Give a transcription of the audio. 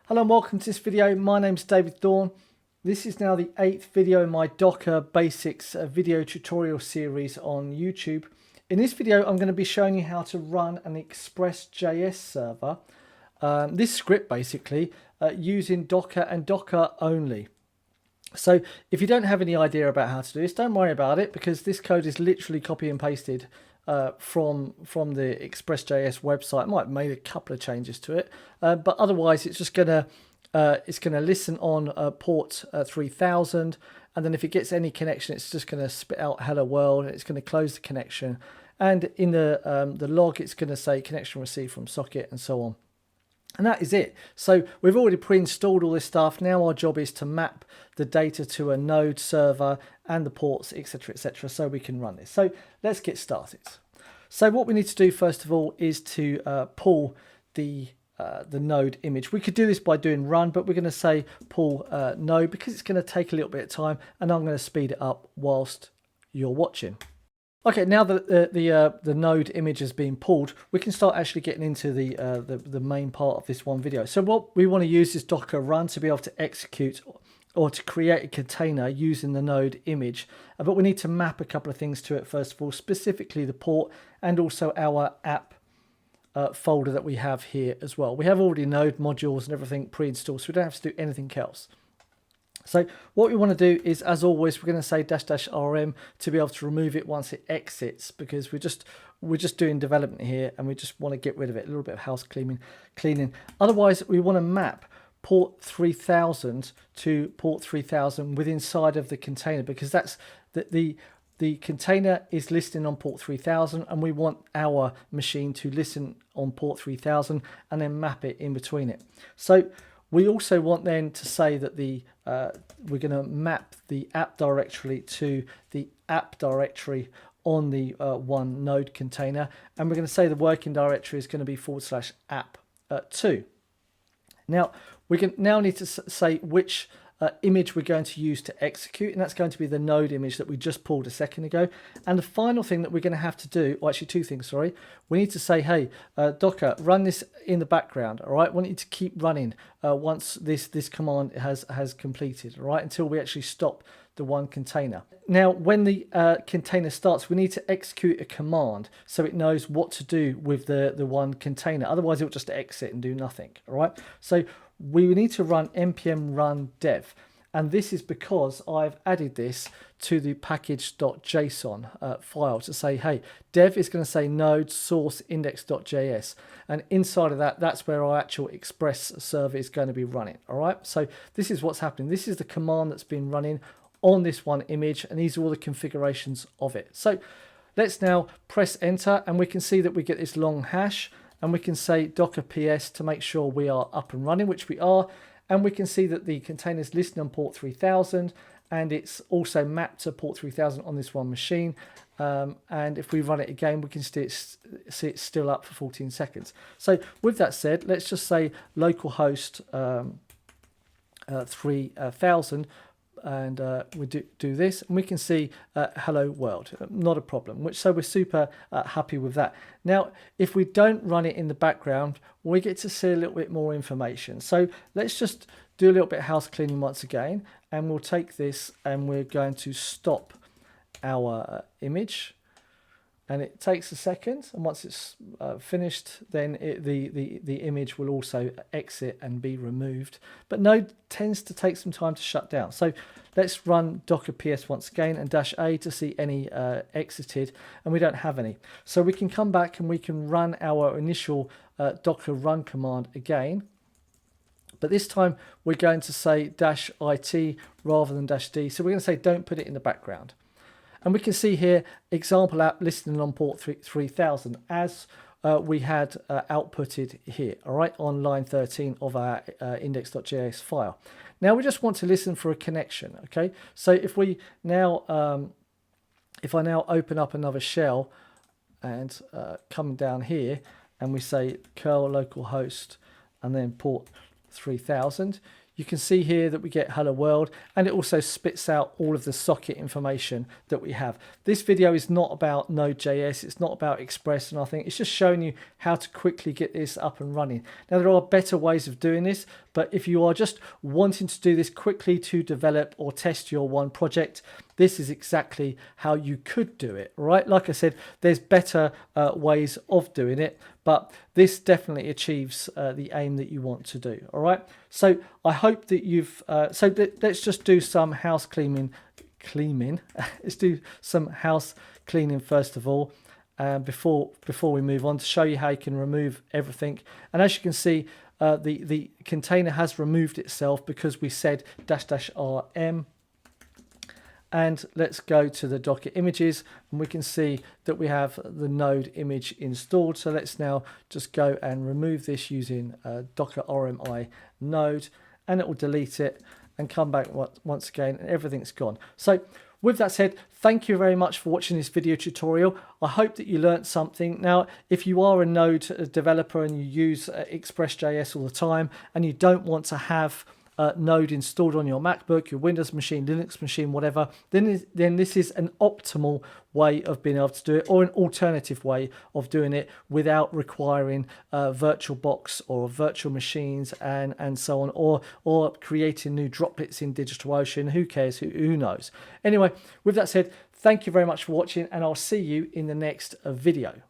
Hello and welcome to this video. My name's David Thorne. This is now the 8th video in my Docker Basics video tutorial series on YouTube. In this video, I'm going to be showing you how to run an expressjs server, this script basically, using Docker and Docker only. So if you don't have any idea about how to do this, don't worry about it, because this code is literally copy and pasted from the expressjs website. I might have made a couple of changes to it, but otherwise it's just gonna listen on port 3000, and then if it gets any connection, it's just gonna spit out hello world, and it's gonna close the connection, and in the log it's gonna say connection received from socket and so on. And that is it. So we've already pre-installed all this stuff. Now our job is to map the data to a node server and the ports, etc., so we can run this. So let's get started. So what we need to do first of all is to pull the node image. We could do this by doing run, but we're going to say pull node because it's going to take a little bit of time, and I'm going to speed it up whilst you're watching. Okay, now that the node image has been pulled, we can start actually getting into the main part of this one video. So what we want to use is Docker run to be able to execute or to create a container using the node image. But we need to map a couple of things to it first of all, specifically the port and also our app folder that we have here as well. We have already node modules and everything pre-installed, so we don't have to do anything else. So what we want to do is, as always, we're going to say --rm to be able to remove it once it exits, because we're just doing development here and we just want to get rid of it, a little bit of house cleaning. Otherwise, we want to map port 3000 to port 3000 within inside of the container, because that's the container is listening on port 3000, and we want our machine to listen on port 3000 and then map it in between it. So we also want then to say that we're going to map the app directory to the app directory on the one node container, and we're going to say the working directory is going to be /app2. Now we can need to say which image we're going to use to execute, and that's going to be the node image that we just pulled a second ago. And the final thing that we're going to have to do, or actually two things, sorry, we need to say, hey, Docker, run this in the background. All right, we need to keep running once this command has completed, all right, until we actually stop the one container. Now when the container starts, we need to execute a command so it knows what to do with the one container, otherwise it'll just exit and do nothing. All right, so we need to run npm run dev, and this is because I've added this to the package.json file to say, hey, dev is going to say node source index.js, and inside of that, that's where our actual express server is going to be running. All right, so this is what's happening. This is the command that's been running on this one image, and these are all the configurations of it. So let's now press enter, and we can see that we get this long hash, and we can say docker ps to make sure we are up and running, which we are, and we can see that the container is listening on port 3000, and it's also mapped to port 3000 on this one machine. And if we run it again, we can see it's still up for 14 seconds. So with that said, let's just say localhost 3000, and we do this, and we can see hello world, not a problem, so we're super happy with that. Now if we don't run it in the background, we get to see a little bit more information. So let's just do a little bit of house cleaning once again, and we'll take this and we're going to stop our image, and it takes a second, and once it's finished, then the image will also exit and be removed. But node tends to take some time to shut down. So let's run docker ps once again and -a to see any exited, and we don't have any. So we can come back and we can run our initial docker run command again. But this time we're going to say -it rather than -d. So we're going to say don't put it in the background. And we can see here, example app listening on port 3000 as we had outputted here, all right, on line 13 of our index.js file. Now we just want to listen for a connection, okay? So if we now, if I now open up another shell and come down here and we say curl localhost and then port 3000, you can see here that we get hello world, and it also spits out all of the socket information that we have. This video is not about Node.js, it's not about Express or nothing, it's just showing you how to quickly get this up and running. Now there are better ways of doing this, but if you are just wanting to do this quickly to develop or test your one project, this is exactly how you could do it, right? Like I said, there's better ways of doing it, but this definitely achieves the aim that you want to do, all right? So I hope that you've, let's just do some house cleaning. Let's do some house cleaning first of all, before we move on, to show you how you can remove everything. And as you can see, the container has removed itself because we said --rm. And let's go to the Docker images, and we can see that we have the node image installed. So let's now just go and remove this using docker rmi node, and it will delete it and come back once again, and everything's gone. So with that said, thank you very much for watching this video tutorial. I hope that you learned something. Now, if you are a Node developer and you use expressjs all the time, and you don't want to have Node installed on your MacBook, your Windows machine, Linux machine, whatever, then this is an optimal way of being able to do it, or an alternative way of doing it without requiring VirtualBox or virtual machines and so on, or creating new droplets in DigitalOcean. Who cares? Who knows? Anyway, with that said, thank you very much for watching, and I'll see you in the next video.